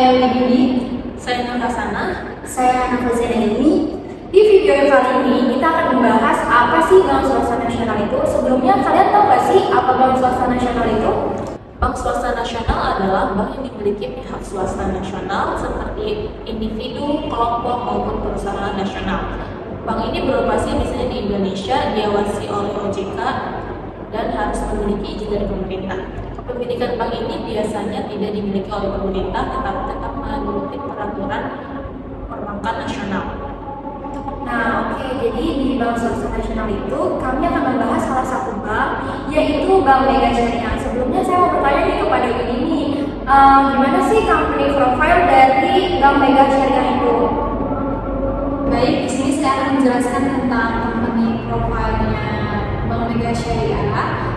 Saya Wididi. Saya Nur Hasanah. Saya Hana ini. Di video yang kali ini kita akan membahas apa sih bank swasta nasional itu. Sebelumnya kalian tahu nggak sih apa bank swasta nasional itu? Bank swasta nasional adalah bank yang dimiliki pihak swasta nasional seperti individu, kelompok maupun perusahaan nasional. Bank ini beroperasi misalnya di Indonesia, diawasi oleh OJK dan harus memiliki izin dari pemerintah. Kepemilikan bank ini biasanya tidak dimiliki oleh pemerintah, tetapi tetap mengikuti peraturan perbankan nasional. Nah, oke. Jadi di bank swasta nasional itu kami akan membahas salah satu bank, yaitu Bank Mega Syariah. Sebelumnya saya mau bertanya nih kepada ini, gimana sih company profile dari Bank Mega Syariah itu? Baik, di sini saya akan menjelaskan tentang company profile-nya Bank Mega Syariah.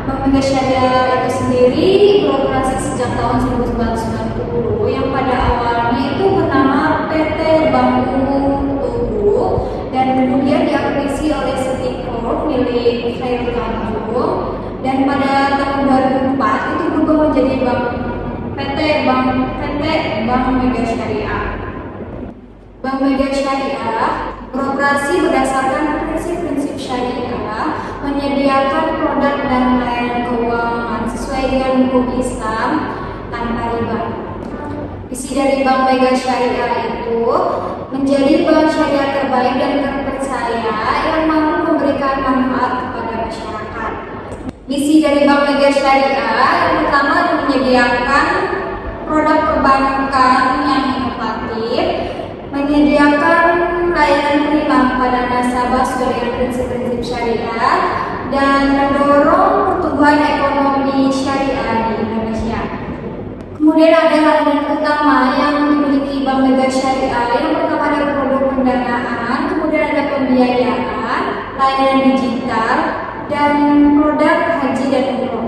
Bank Mega Syariah itu sendiri beroperasi sejak tahun 1990 yang pada awalnya itu bernama PT Bank Umum Tubuh dan kemudian diakuisisi oleh Citicorp milik Khairul Tanjung, dan pada tahun 2004 itu berubah menjadi PT Bank Mega Syariah. Bank Mega Syariah beroperasi berdasarkan prinsip-prinsip syariah, menyediakan produk dan layanan keuangan sesuai dengan hukum Islam tanpa riba. Isi dari Bank Mega Syariah itu menjadi bank syariah terbaik dan terpercaya yang mampu memberikan manfaat kepada masyarakat. Misi dari Bank Mega Syariah yang pertama menyediakan produk perbankan yang inovatif, menyediakan layanan prima kepada nasabah sesuai dengan prinsip-prinsip syariah, dan mendorong pertumbuhan ekonomi syariah di Indonesia. Kemudian ada layanan utama yang dimiliki Bank Mega Syariah. Yang pertama ada produk pendanaan, kemudian ada pembiayaan, layanan digital, dan produk haji dan umroh.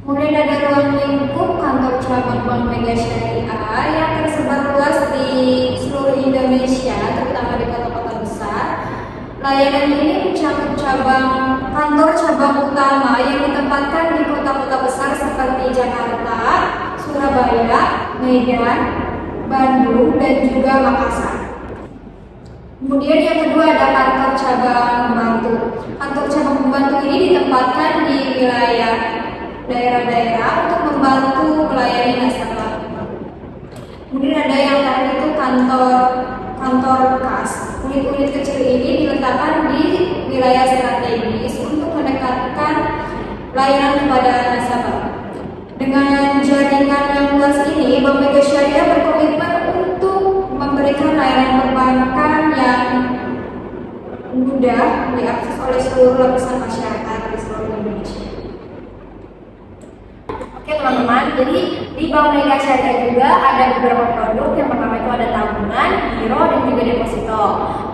Kemudian ada ruang lingkup kantor cabang Bank Mega Syariah yang tersebar luas di seluruh Indonesia, terutama di kota-kota besar. Layanan ini mencakup kantor cabang utama yang ditempatkan di kota-kota besar seperti Jakarta, Surabaya, Medan, Bandung, dan juga Makassar. Kemudian yang kedua ada kantor cabang pembantu. Kantor cabang pembantu ini ditempatkan di wilayah daerah-daerah untuk membantu melayani nasabah. Kemudian ada yang terakhir itu kantor kas. Unit-unit kecil ini diletakkan di wilayah strategis untuk mendekatkan layanan kepada nasabah. Dengan jaringan yang luas ini, Bank Mega Syariah berkomitmen untuk memberikan layanan perbankan yang mudah diakses oleh seluruh lapisan masyarakat di seluruh Indonesia. Oke teman-teman, jadi di Bank Mega Syariah juga ada beberapa produk. Yang pertama itu ada tabungan, giro, dan juga deposito.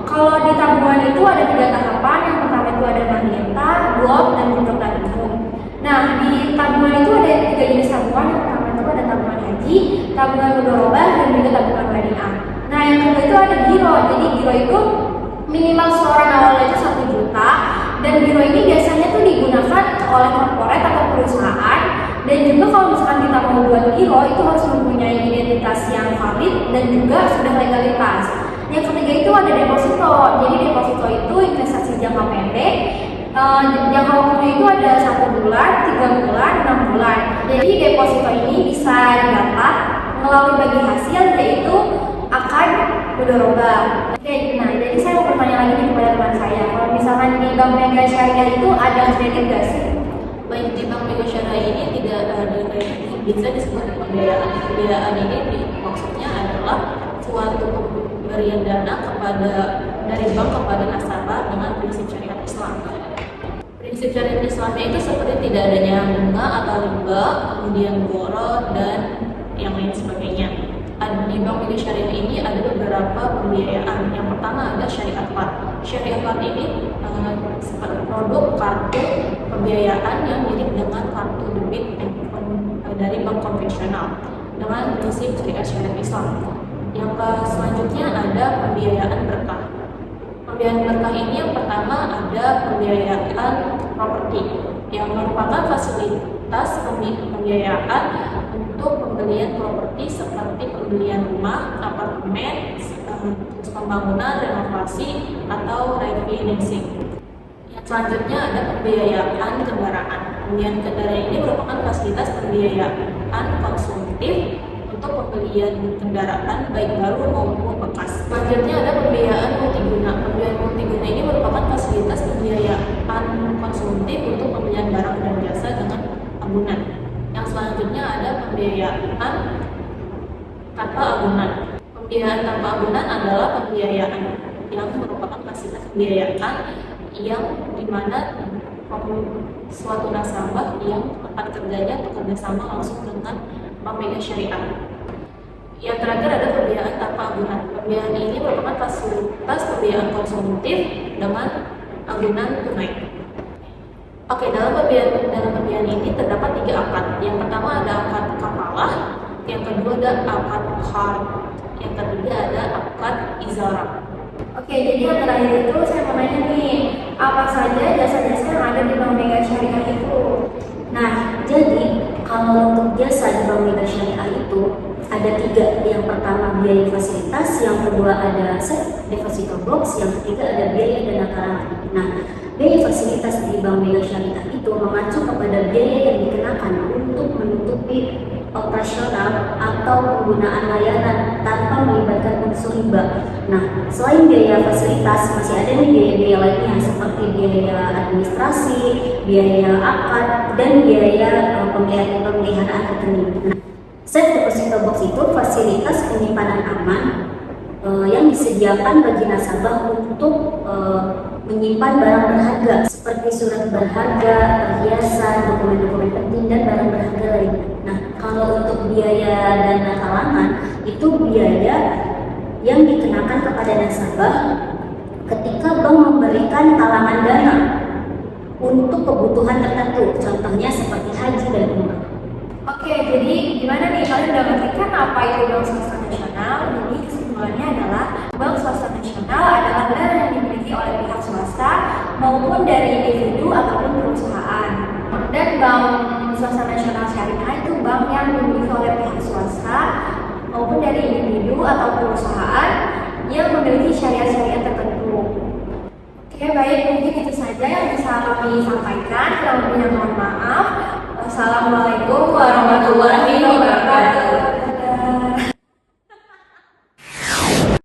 Kalau di tabungan itu ada 3 tahapan. Yang pertama itu ada mandeta, blok, dan untuk tabung. Nah, di tabungan itu ada 3 jenis tabungan. Yang pertama itu ada tabungan haji, tabungan mudharabah, dan juga tabungan wadihah. Nah, yang kedua itu ada giro. Jadi giro itu minimal setoran awalnya itu 1 juta, dan giro ini biasanya tuh digunakan oleh korporat atau perusahaan. Dan juga kalau misalkan kita mau buat giro itu harus mempunyai identitas yang valid dan juga sudah legalitas. Yang ketiga itu ada deposito. Jadi deposito itu investasi jangka pendek. Jangka waktunya itu ada 1 bulan, 3 bulan, 6 bulan. Jadi deposito ini bisa didapat melalui bagi hasil, yaitu akan mudharabah. Oke, nah jadi saya mau bertanya lagi nih kepada teman saya. Kalau misalkan di Bank Mega Syariah itu ada kredit nggak sih? Baik, di Bank Mega Syariah ini tidak ada kredit, bisa disebut pembiayaan. Pembiayaan ini maksudnya adalah suatu pemberian dana dari bank kepada nasabah dengan prinsip syariat Islam. Prinsip syariat Islamnya itu seperti tidak adanya bunga atau riba, kemudian borot, dan yang lain sebagainya. Di Bank Mega Syariah ini ada beberapa pembiayaan. Yang pertama ada syariat card. Syariat card ini seperti produk kartu pembiayaan yang mirip dengan kartu debit dari bank konvensional dengan prinsip syariat Islam. Yang selanjutnya ada pembiayaan berkah. Pembiayaan berkah ini yang pertama ada pembiayaan properti yang merupakan fasilitas pembiayaan untuk pembelian properti seperti pembelian rumah, apartemen, pembangunan, renovasi, atau refinancing. Yang selanjutnya ada pembiayaan kendaraan. Pembiayaan kendaraan ini merupakan fasilitas pembiayaan konsumtif untuk pembelian kendaraan baik baru maupun bekas. Selanjutnya ada pembiayaan multiguna. Pembiayaan multiguna ini merupakan fasilitas pembiayaan konsumtif untuk pembelian barang dan jasa dengan agunan. Yang selanjutnya ada pembiayaan tanpa agunan. Pembiayaan tanpa agunan adalah pembiayaan yang merupakan fasilitas pembiayaan yang dimana suatu nasabah yang tempat kerjanya bekerja sama langsung dengan Bank Mega Syariah. Yang terakhir ada pembiayaan tanpa agunan. Pembiayaan ini merupakan fasilitas pembiayaan konsumtif dengan agunan tunai. Oke, dalam pembiayaan ini terdapat 3 akad. Yang pertama ada akad kafalah, yang kedua ada akad qard, yang ketiga ada akad izarah. Oke, jadi yang terakhir itu saya mau nanya nih, apa saja jasa-jasa yang ada di Bank Mega Syariah itu? Nah, jadi kalau untuk jasa di Bank Mega Syariah itu ada 3. Yang pertama biaya fasilitas, yang kedua ada set deposito box, yang ketiga ada biaya dana talangan. Nah, biaya fasilitas di Bank Mega Syariah itu mengacu kepada biaya yang dikenakan untuk menutupi operasional atau penggunaan layanan tanpa melibatkan unsur riba. Nah, selain biaya fasilitas masih ada nih biaya-biaya lainnya seperti biaya administrasi, biaya akad, dan biaya pemeliharaan rekening. Nah, safe deposito box itu fasilitas penyimpanan aman yang disediakan bagi nasabah untuk menyimpan barang berharga seperti surat berharga, perhiasan, dokumen-dokumen penting, dan barang berharga lainnya. Nah, kalau untuk biaya dana talangan itu biaya yang dikenakan kepada nasabah ketika bank memberikan talangan dana untuk kebutuhan tertentu, contohnya seperti haji dan umrah. Oke, jadi gimana nih, kalian udah ngerti kan apa itu bank swasta nasional? Jadi kesimpulannya adalah bank swasta nasional adalah dana yang dimiliki oleh pihak swasta maupun dari individu ataupun perusahaan. Dan bank swasta nasional syariah itu bank yang dimiliki oleh pihak swasta maupun dari individu atau perusahaan yang memiliki syariah-syariah tertentu. Oke, baik, mungkin itu saja yang bisa kami sampaikan. Kurang lebihnya mohon maaf. Assalamualaikum